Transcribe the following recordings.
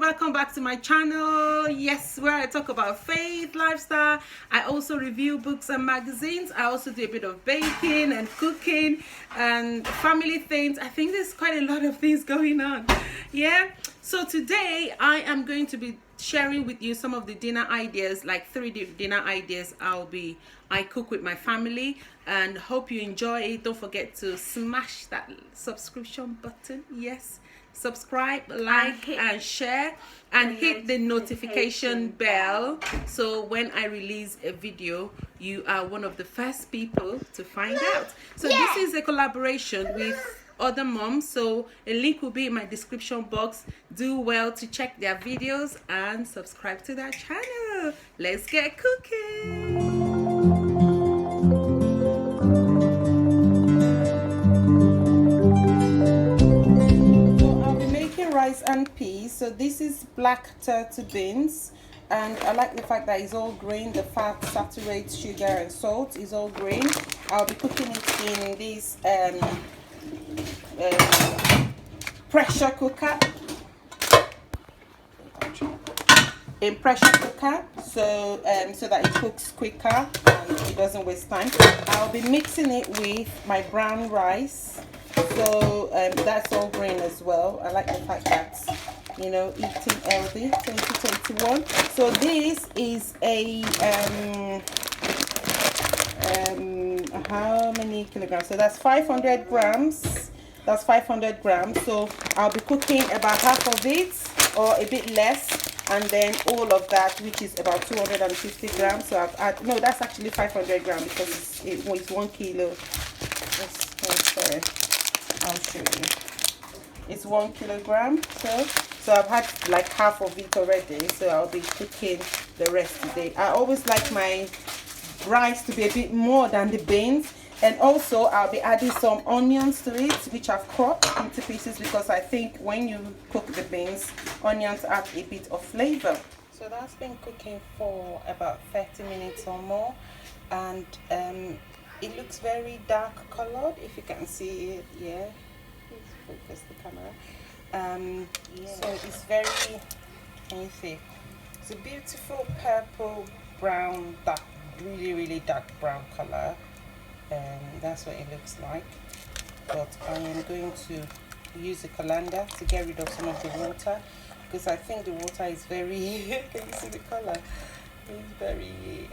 welcome back to my channel. Yes, where I talk about faith, lifestyle. I also review books and magazines. I also do a bit of baking and cooking and family things. I think there's quite a lot of things going on. Yeah, so today I am going to be sharing with you some of the dinner ideas, like 3 dinner ideas I cook with my family, and hope you enjoy it. Don't forget to smash that subscription button. Yes, subscribe, like and share, and hit the notification bell, so when I release a video you are one of the first people to find out. So this is a collaboration with other moms, so a link will be in my description box. Do well to check their videos and subscribe to their channel. Let's get cooking. Rice and peas. So this is black turtle beans, and I like the fact that it's all green. The fat, saturated sugar and salt is all green. I'll be cooking it in this pressure cooker, so that it cooks quicker and it doesn't waste time. I'll be mixing it with my brown rice, so that's all green as well. I like the fact that, you know, eating healthy 2021. So this is a how many kilograms? So that's 500 grams. That's 500 grams. So I'll be cooking about half of it or a bit less, and then all of that, which is about 250 grams. So I've added, no, that's actually 500 grams because it's 1 kilo. Sorry, I'll show you. It's 1 kilogram. So I've had like half of it already, so I'll be cooking the rest today. I always like my rice to be a bit more than the beans, and also I'll be adding some onions to it, which I've cropped into pieces, because I think when you cook the beans, onions add a bit of flavor. So that's been cooking for about 30 minutes or more, and it looks very dark colored, if you can see it. Yeah, please focus the camera. So it's very, can you see, it's a beautiful purple brown, dark, really dark brown color. That's what it looks like. But I am going to use a colander to get rid of some of the water, because I think the water is very can you see the color? It's very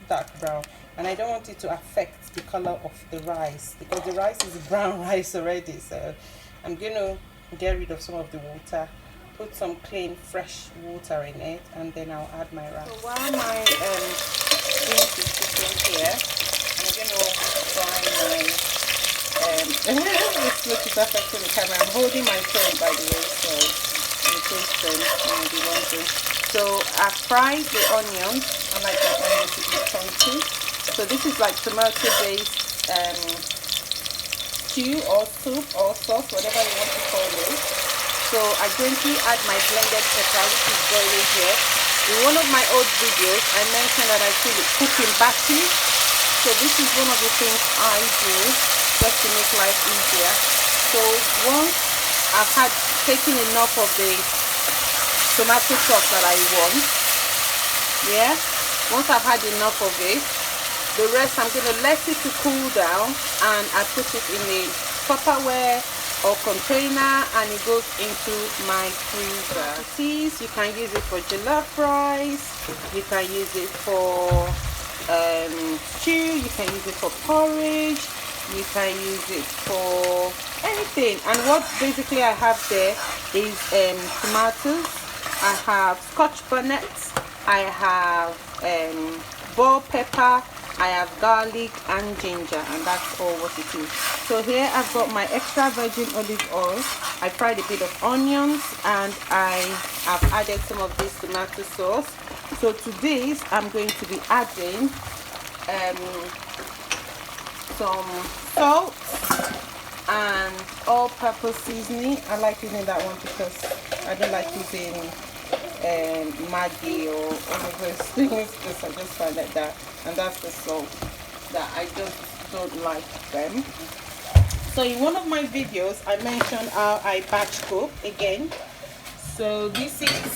dark brown, and I don't want it to affect the color of the rice, because the rice is brown rice already. So I'm going to get rid of some of the water, put some clean fresh water in it, and then I'll add my rice. So while my beans is cooking here, I'm going to fry my this looks affecting the camera. I'm holding my phone, by the way, so in case you be wondering. So I fried the onions. I like the onions to be crunchy. So this is like tomato based stew or soup or sauce, whatever you want to call it. So I gently add my blended pepper, which is boiling here. In one of my old videos, I mentioned that I cook in batches. So this is one of the things I do just to make life easier. So once I've taken enough of the tomato sauce that I want, yeah, once I've had enough of it, the rest I'm going to let it to cool down, and I put it in a Tupperware or container, and it goes into my freezer. You can use it for jollof rice, you can use it for stew, you can use it for porridge, you can use it for anything. And what basically I have there is tomatoes, I have scotch bonnet, I have bell pepper, I have garlic and ginger, and that's all what it is. So here I've got my extra virgin olive oil. I fried a bit of onions, and I have added some of this tomato sauce. So to this I'm going to be adding some salt and all-purpose seasoning. I like using that one because I don't like using Maggi or all of those things, because I just find like that. And that's the salt that I just don't like them. So in one of my videos I mentioned how I batch cook again. So this is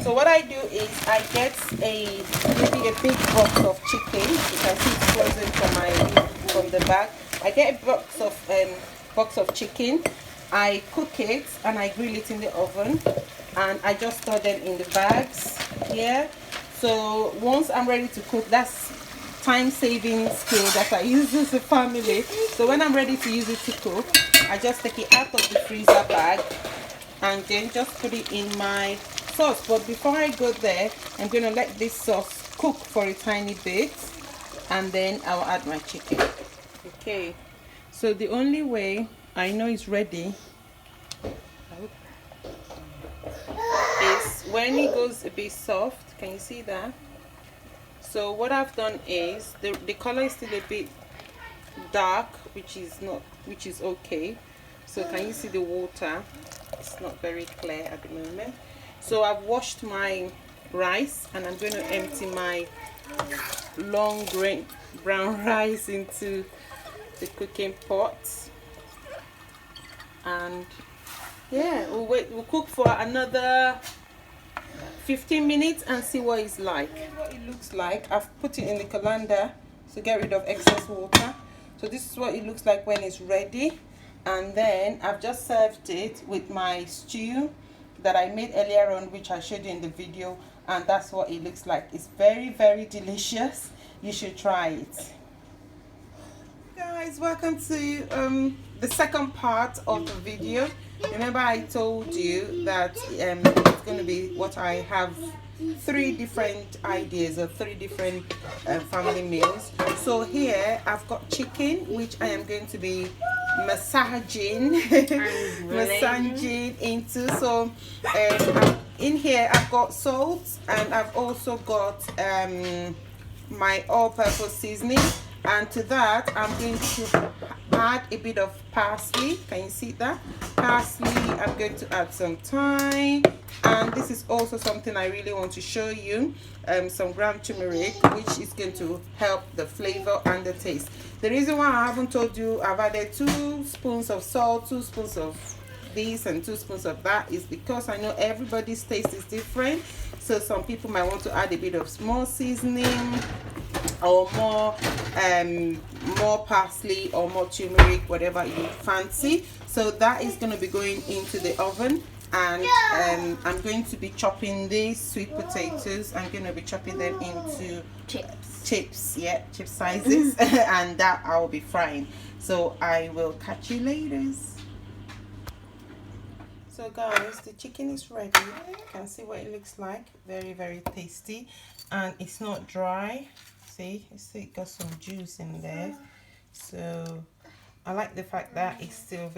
so what I do is I get maybe a big box of chicken. You can see it's frozen from the bag. I get a box of chicken. I cook it and I grill it in the oven, and I just store them in the bags here. So once I'm ready to cook, that's time-saving skill that I use as a family. So when I'm ready to use it to cook, I just take it out of the freezer bag and then just put it in my sauce. But before I go there, I'm going to let this sauce cook for a tiny bit, and then I'll add my chicken. Okay, so the only way I know it's ready is when it goes a bit soft. Can you see that? So what I've done is the color is still a bit dark, which is okay. So can you see the water? It's not very clear at the moment. So I've washed my rice, and I'm going to empty my long grain brown rice into the cooking pot. And yeah, we'll cook for another 15 minutes and see what it's like. What it looks like, I've put it in the colander to get rid of excess water. So this is what it looks like when it's ready. And then I've just served it with my stew that I made earlier on, which I showed you in the video, and that's what it looks like. It's very, very delicious. You should try it. Guys, welcome to the second part of the video. Remember I told you that it's going to be what I have 3 different ideas of 3 different family meals. So here I've got chicken, which I am going to be massaging into. So in here I've got salt, and I've also got my all-purpose seasoning, and to that I'm going to add a bit of parsley. Can you see that? Parsley. I'm going to add some thyme, and this is also something I really want to show you, some ground turmeric, which is going to help the flavor and the taste. The reason why I haven't told you I've added 2 spoons of salt, 2 spoons of this and 2 spoons of that is because I know everybody's taste is different. So some people might want to add a bit of more seasoning, or more parsley, or more turmeric, whatever you fancy. So that is going to be going into the oven, and I'm going to be chopping these sweet potatoes. I'm going to be chopping them into chips, yeah, chip sizes, and that I'll be frying. So I will catch you later. So guys, the chicken is ready. You can see what it looks like. Very, very tasty, and it's not dry. See, it got some juice in there. So I like the fact that it's still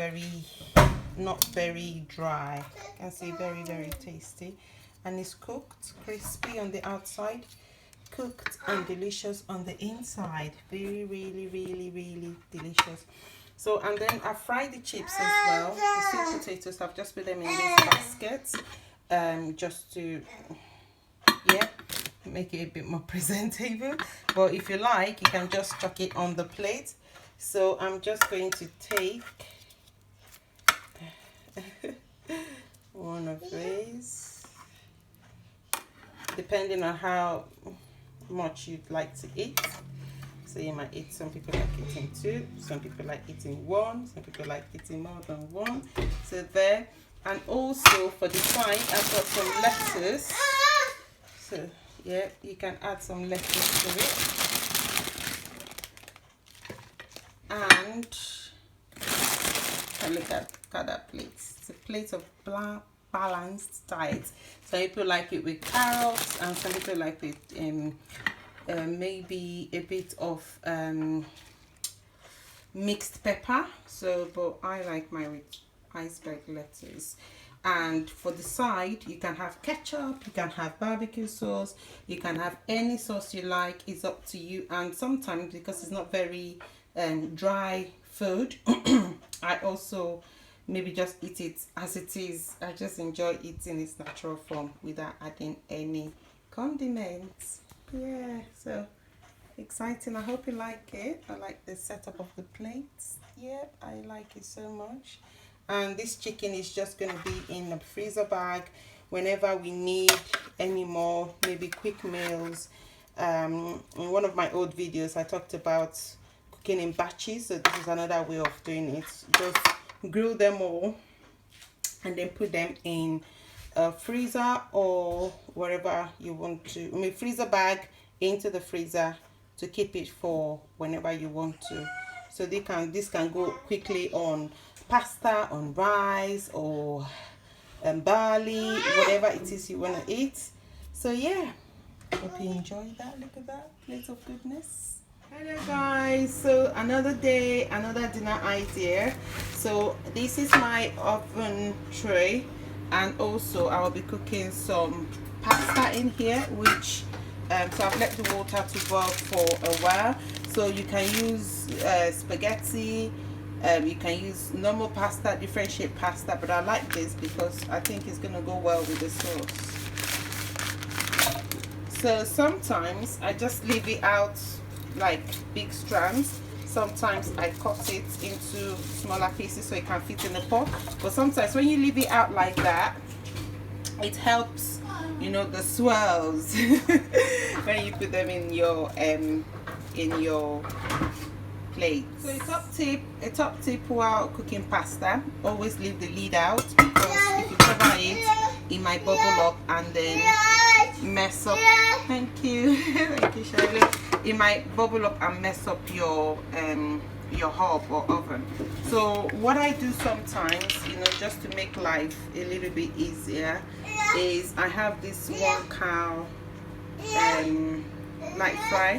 not very dry. You can see very, very tasty, and it's cooked crispy on the outside, cooked and delicious on the inside. Very, really, really, really delicious. So, and then I fried the chips as well. The sweet potatoes, I've just put them in these baskets, just to, yeah, make it a bit more presentable. But if you like, you can just chuck it on the plate. So I'm just going to take one of these, depending on how much you'd like to eat. So you might eat, some people like eating 2, some people like eating 1, some people like eating more than 1. So there. And also for the side, I've got some lettuce. So yeah, you can add some lettuce to it. And look at that plate. It's a plate of balanced diet. Some people like it with carrots, and some people like it with maybe a bit of mixed pepper. So but I like mine with iceberg lettuce. And for the side, you can have ketchup, you can have barbecue sauce, you can have any sauce you like. It's up to you. And sometimes, because it's not very dry food, I also maybe just eat it as it is. I just enjoy eating its natural form without adding any condiments. Yeah, so exciting. I hope you like it. I like the setup of the plates. Yeah, I like it so much. and this chicken is just going to be in a freezer bag whenever we need any more, maybe quick meals. In one of my old videos I talked about cooking in batches, so this is another way of doing it. Just grill them all and then put them in a freezer or wherever you want to. I mean, freezer bag into the freezer to keep it for whenever you want to. So this can go quickly on pasta, on rice, or barley, whatever it is you want to eat. So yeah, hope you enjoy that. Look at that plate of goodness. Hello guys, so another day, another dinner idea. So this is my oven tray, and also I will be cooking some pasta in here, which so I've let the water to boil for a while. So you can use spaghetti, you can use normal pasta, different shaped pasta, but I like this because I think it's gonna go well with the sauce. So sometimes I just leave it out like big strands. Sometimes I cut it into smaller pieces so it can fit in the pot. But sometimes when you leave it out like that, it helps, you know, the swirls when you put them in your plate. So a top tip while cooking pasta: always leave the lid out, because if you cover it, it might bubble up and then mess up. Thank you, thank you, Shirley. It might bubble up and mess up your hob or oven. So what I do sometimes, you know, just to make life a little bit easier, is I have this 1 cow light fry,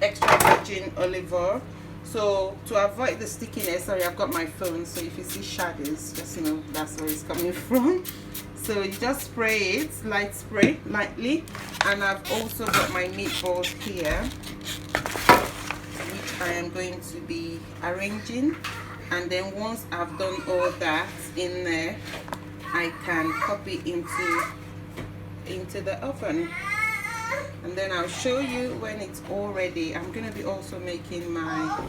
extra virgin olive oil. So to avoid the stickiness, sorry, I've got my phone, so if you see shadows, just know that's where it's coming from. So you just spray it, lightly. And I've also got my meatballs here, which I am going to be arranging. And then once I've done all that in there, I can pop it into the oven. And then I'll show you when it's all ready. I'm going to be also making my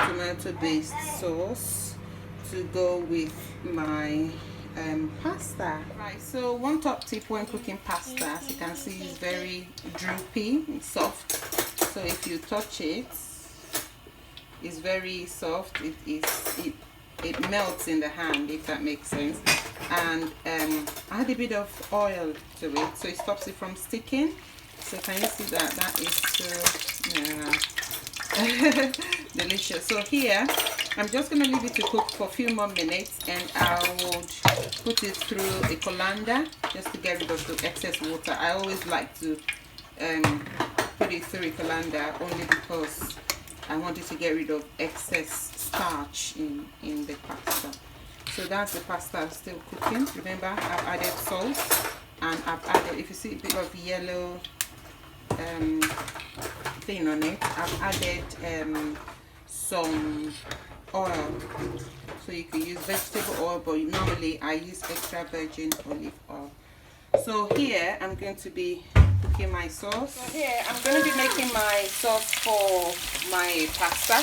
tomato based sauce to go with my pasta. Right, so one top tip when cooking pasta, as you can see, is very droopy and soft. So if you touch it, it's very soft. It melts in the hand, if that makes sense. And add a bit of oil to it so it stops it from sticking. So can you see that? That is so delicious. So here I'm just going to leave it to cook for a few more minutes, and I would put it through a colander just to get rid of the excess water. I always like to put it through a colander only because I wanted to get rid of excess starch in the pasta. So that's the pasta still cooking. Remember, I've added salt, and I've added, if you see a bit of yellow thing on it, I've added some oil. So you can use vegetable oil, but normally I use extra virgin olive oil. So here I'm going to be cooking my sauce. So here I'm going to be making my sauce for my pasta.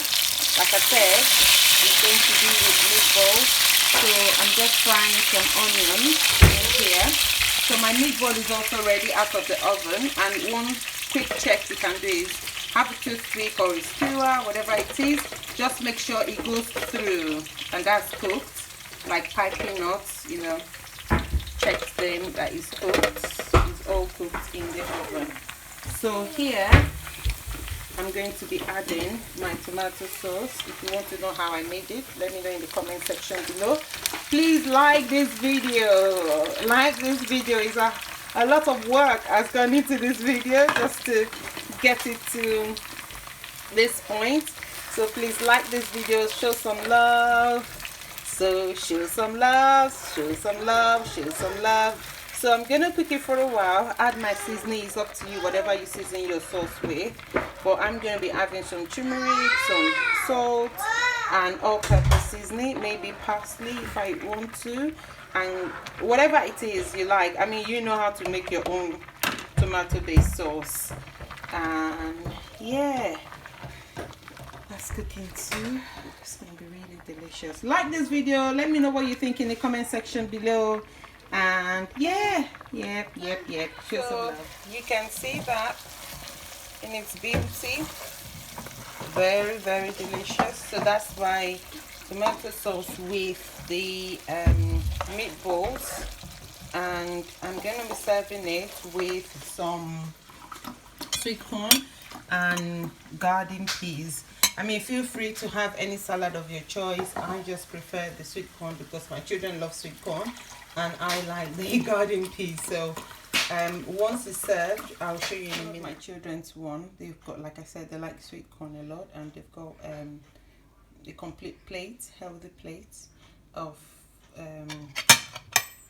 Like I said, it's going to be with meatballs. So I'm just frying some onions in here. So my meatball is also ready out of the oven, and one quick check you can do is have a toothpick or a skewer, whatever it is, just make sure it goes through and that's cooked, like piping nuts, you know, check them that it's cooked, it's all cooked in the oven. So here I'm going to be adding my tomato sauce. If you want to know how I made it, let me know in the comment section below. Please like this video. Like this video. Is a lot of work has gone into this video just to get it to this point. So please like this video, show some love. So show some love, show some love, show some love. So I'm gonna cook it for a while, add my seasoning. It's up to you, whatever you season your sauce with. But I'm gonna be adding some turmeric, some salt, and all-purpose seasoning, maybe parsley if I want to, and whatever it is you like. I mean, you know how to make your own tomato-based sauce. And yeah, that's cooking too. It's gonna be really delicious. Like this video, let me know what you think in the comment section below. And yeah, yep, show some love. You can see that in its beauty. Very, very delicious. So that's my tomato sauce with the meatballs, and I'm gonna be serving it with some sweet corn and garden peas. I mean, feel free to have any salad of your choice. I just prefer the sweet corn because my children love sweet corn and I like the garden peas. So once it's served, I'll show you in a minute. My children's one, they've got, like I said, they like sweet corn a lot, and they've got the complete plate, healthy plates of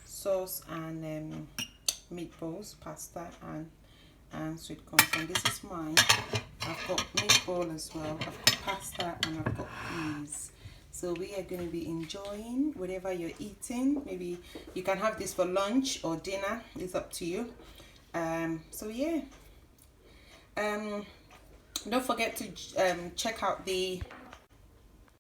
sauce and meatballs, pasta and sweet corn. And this is mine. I've got meatball as well, I've got pasta, and I've got peas. So we are going to be enjoying whatever you're eating. Maybe you can have this for lunch or dinner, it's up to you. So yeah, don't forget to check out the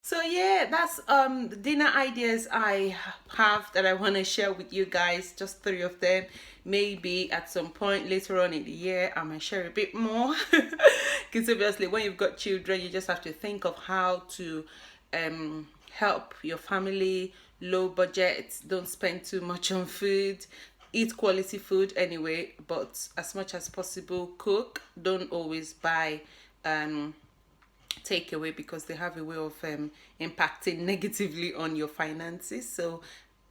so yeah, that's the dinner ideas I have that I want to share with you guys. Just 3 of them. Maybe at some point later on in the year I might share a bit more, because obviously when you've got children you just have to think of how to help your family. Low budget, don't spend too much on food, eat quality food anyway, but as much as possible cook. Don't always buy takeaway, because they have a way of impacting negatively on your finances. So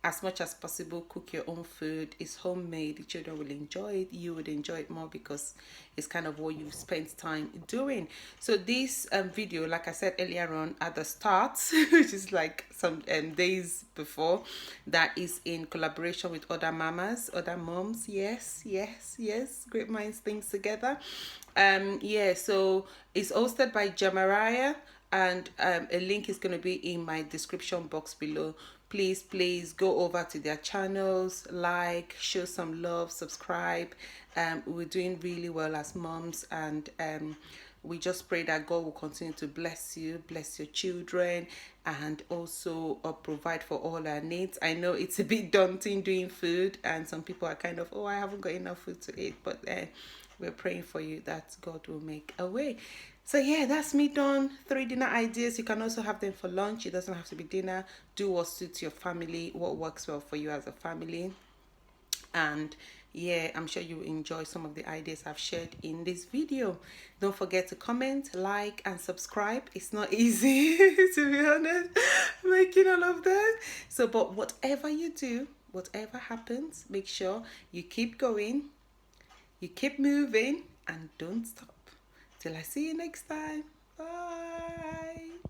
as much as possible, cook your own food. It's homemade, the children will enjoy it, you would enjoy it more because it's kind of what you've spent time doing. So this video, like I said earlier on at the start, which is like some days before, that is in collaboration with other mamas, other moms. Yes, great minds think together. Yeah, so it's hosted by Jamariah, and a link is going to be in my description box below. Please go over to their channels, like, show some love, subscribe. We're doing really well as moms, and we just pray that God will continue to bless you, bless your children, and also provide for all our needs. I know it's a bit daunting doing food, and some people are kind of, oh, I haven't got enough food to eat, but we're praying for you that God will make a way. So yeah, that's me done. 3 dinner ideas. You can also have them for lunch. It doesn't have to be dinner. Do what suits your family, what works well for you as a family. And yeah, I'm sure you enjoy some of the ideas I've shared in this video. Don't forget to comment, like, and subscribe. It's not easy to be honest, making all of that. So but whatever you do, whatever happens, make sure you keep going, you keep moving, and don't stop. Till I see you next time. Bye.